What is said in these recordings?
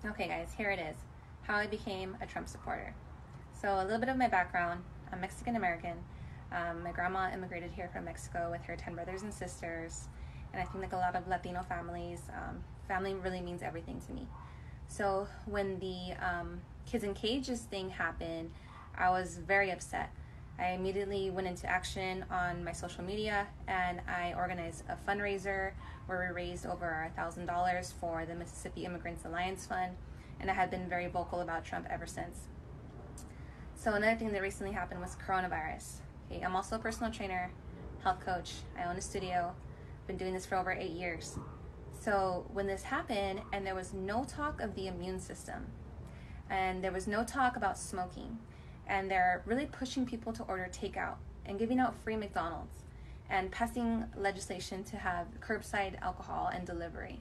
Okay, guys, here it is. How I became a Trump supporter. So, a little bit of my background. I'm Mexican American. My grandma immigrated here from Mexico with her 10 brothers and sisters. And I think, like a lot of Latino families, family really means everything to me. So, when the kids in cages thing happened, I was very upset. I immediately went into action on my social media and I organized a fundraiser where we raised over $1,000 for the Mississippi Immigrants Alliance Fund, and I had been very vocal about Trump ever since. So another thing that recently happened was coronavirus. Okay, I'm also a personal trainer, health coach. I own a studio. Been doing this for over 8 years. So when this happened and there was no talk of the immune system and there was no talk about smoking, and they're really pushing people to order takeout and giving out free McDonald's and passing legislation to have curbside alcohol and delivery.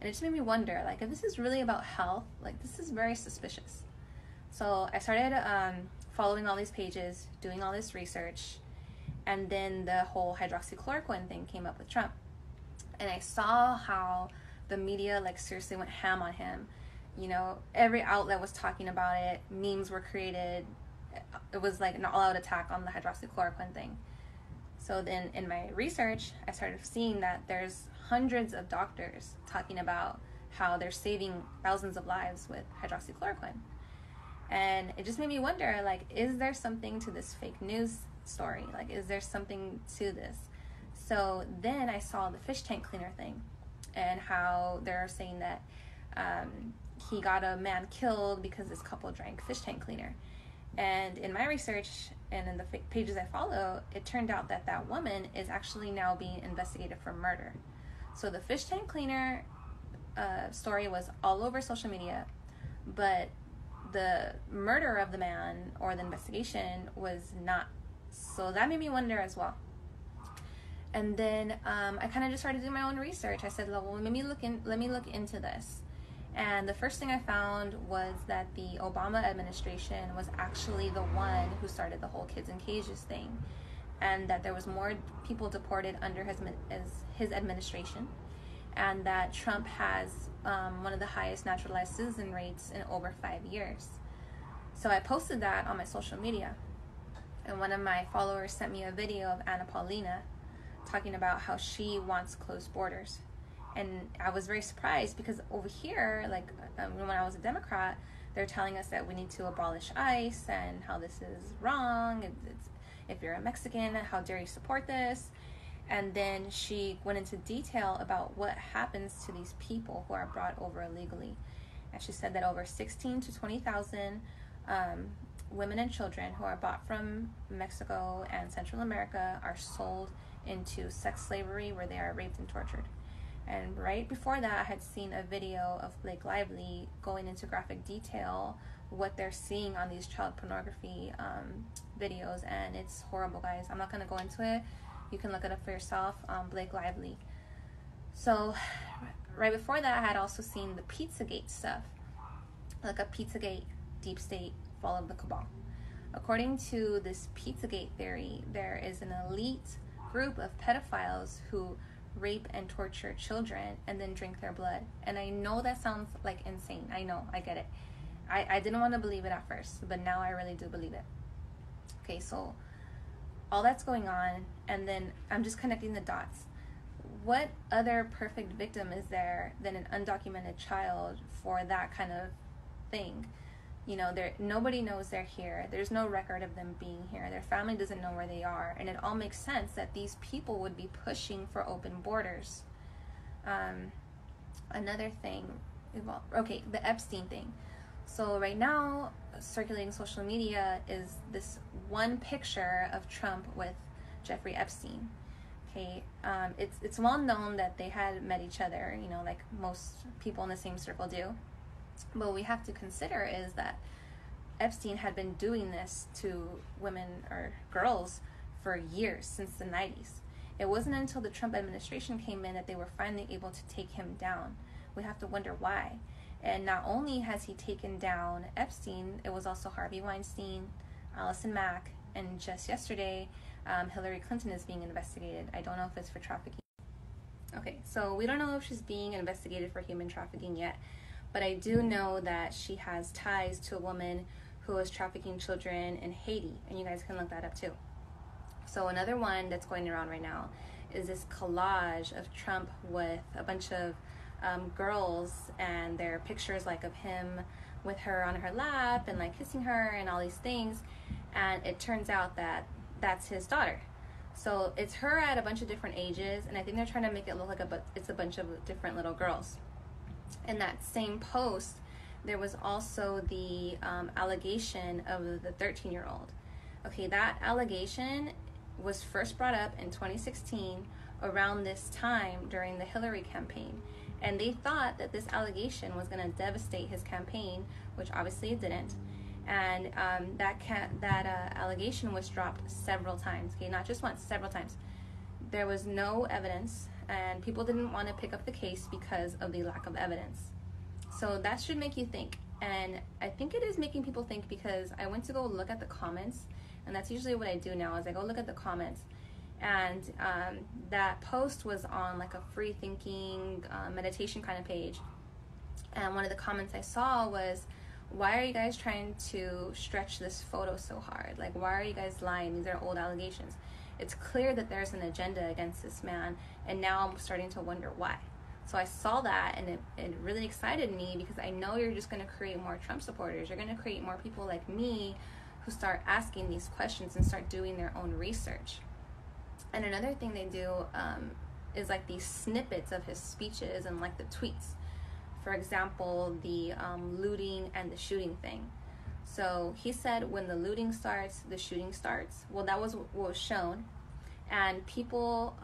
And it just made me wonder, like, if this is really about health, like, this is very suspicious. So I started following all these pages, doing all this research, and then the whole hydroxychloroquine thing came up with Trump. And I saw how the media, like, seriously went ham on him. You know, every outlet was talking about it, memes were created. It was like an all-out attack on the hydroxychloroquine thing. So then in my research, I started seeing that there's hundreds of doctors talking about how they're saving thousands of lives with hydroxychloroquine. And it just made me wonder, like, is there something to this fake news story? Like, is there something to this? So then I saw the fish tank cleaner thing and how they're saying that he got a man killed because this couple drank fish tank cleaner. And in my research and in the pages I follow, it turned out that that woman is actually now being investigated for murder. So the fish tank cleaner story was all over social media, but the murder of the man or the investigation was not. So that made me wonder as well. And then I kind of just started doing my own research. I said, well, let me look into this. And the first thing I found was that the Obama administration was actually the one who started the whole kids in cages thing, and that there was more people deported under his administration, and that Trump has one of the highest naturalized citizen rates in over 5 years. So I posted that on my social media, and one of my followers sent me a video of Anna Paulina talking about how she wants closed borders. And I was very surprised because over here, like when I was a Democrat, they're telling us that we need to abolish ICE and how this is wrong. If you're a Mexican, how dare you support this? And then she went into detail about what happens to these people who are brought over illegally. And she said that over 16 to 20,000 women and children who are bought from Mexico and Central America are sold into sex slavery where they are raped and tortured. And right before that, I had seen a video of Blake Lively going into graphic detail what they're seeing on these child pornography videos, and it's horrible, guys. I'm not going to go into it. You can look it up for yourself, Blake Lively. So right before that, I had also seen the Pizzagate stuff, like a Pizzagate deep state fall of the cabal. According to this Pizzagate theory, there is an elite group of pedophiles who rape and torture children and then drink their blood. And I know that sounds like insane. I know, I get it. I didn't want to believe it at first, but now I really do believe it. Okay, so all that's going on, and then I'm just connecting the dots. What other perfect victim is there than an undocumented child for that kind of thing? You know, nobody knows they're here. There's no record of them being here. Their family doesn't know where they are. And it all makes sense that these people would be pushing for open borders. Another thing, the Epstein thing. So right now, circulating social media is this one picture of Trump with Jeffrey Epstein. Okay, it's well known that they had met each other, you know, like most people in the same circle do. But what we have to consider is that Epstein had been doing this to women or girls for years, since the 90s. It wasn't until the Trump administration came in that they were finally able to take him down. We have to wonder why. And not only has he taken down Epstein, it was also Harvey Weinstein, Allison Mack, and just yesterday, Hillary Clinton is being investigated. I don't know if it's for trafficking. Okay, so we don't know if she's being investigated for human trafficking yet, but I do know that she has ties to a woman who is trafficking children in Haiti, and you guys can look that up too. So another one that's going around right now is this collage of Trump with a bunch of girls, and their pictures like of him with her on her lap and like kissing her and all these things, and it turns out that that's his daughter. So it's her at a bunch of different ages, and I think they're trying to make it look like it's a bunch of different little girls. In that same post, there was also the allegation of the 13-year-old. Okay, that allegation was first brought up in 2016 around this time during the Hillary campaign. And they thought that this allegation was going to devastate his campaign, which obviously it didn't. And that allegation was dropped several times. Okay, not just once, several times. There was no evidence, and people didn't want to pick up the case because of the lack of evidence. So that should make you think. And I think it is making people think, because I went to go look at the comments, and that's usually what I do now, is I go look at the comments. And that post was on like a free thinking meditation kind of page. And one of the comments I saw was, why are you guys trying to stretch this photo so hard? Like, why are you guys lying? These are old allegations. It's clear that there's an agenda against this man, and now I'm starting to wonder why. So I saw that, and it really excited me, because I know you're just going to create more Trump supporters. You're going to create more people like me who start asking these questions and start doing their own research. And another thing they do is like these snippets of his speeches and like the tweets. For example, the looting and the shooting thing. So he said, when the looting starts, the shooting starts. Well, that was what was shown. And people,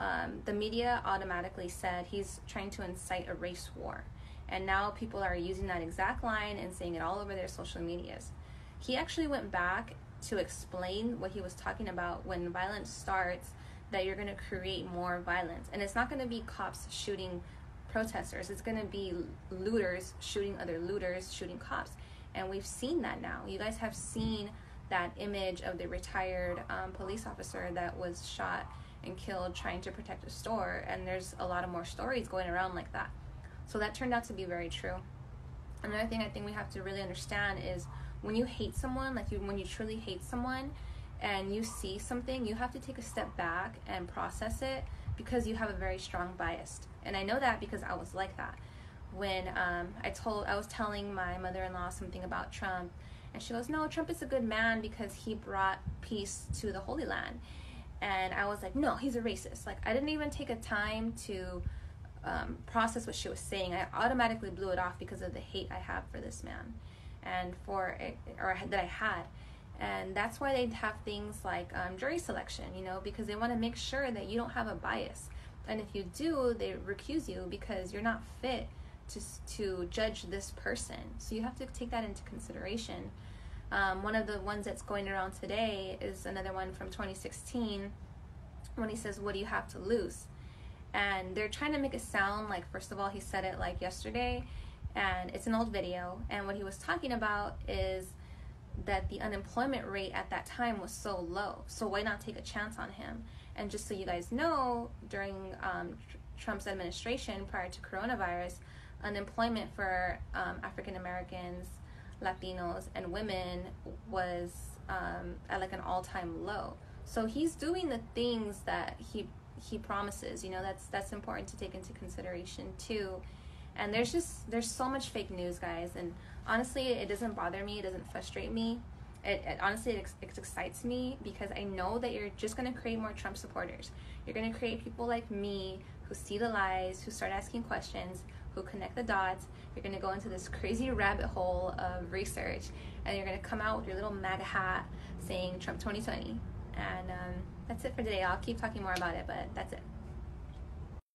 the media automatically said he's trying to incite a race war. And now people are using that exact line and saying it all over their social medias. He actually went back to explain what he was talking about. When violence starts, that you're going to create more violence. And it's not going to be cops shooting protesters. It's going to be looters shooting other looters, shooting cops. And we've seen that now. You guys have seen that image of the retired police officer that was shot and killed trying to protect a store. And there's a lot of more stories going around like that. So that turned out to be very true. Another thing I think we have to really understand is, when you hate someone, when you truly hate someone, and you see something, you have to take a step back and process it, because you have a very strong bias. And I know that because I was like that. When I was telling my mother-in-law something about Trump, and she goes, no, Trump is a good man because he brought peace to the Holy Land. And I was like, no, he's a racist. Like, I didn't even take a time to process what she was saying. I automatically blew it off because of the hate I have for this man, and that I had. And that's why they have things like jury selection, because they want to make sure that you don't have a bias. And if you do, they recuse you because you're not fit to judge this person. So you have to take that into consideration. One of the ones that's going around today is another one from 2016, when he says, what do you have to lose? And they're trying to make it sound like, first of all, he said it like yesterday, and it's an old video. And what he was talking about is that the unemployment rate at that time was so low, so why not take a chance on him? And just so you guys know, during Trump's administration, prior to coronavirus, unemployment for African Americans, Latinos, and women was at like an all-time low. So he's doing the things that he promises. That's important to take into consideration too. And there's so much fake news, guys, and honestly, it doesn't bother me. It doesn't frustrate me. It honestly excites me, because I know that you're just going to create more Trump supporters. You're going to create people like me who see the lies, who start asking questions, who connect the dots. You're going to go into this crazy rabbit hole of research, and you're going to come out with your little MAGA hat saying Trump 2020. And that's it for today. I'll keep talking more about it, but that's it.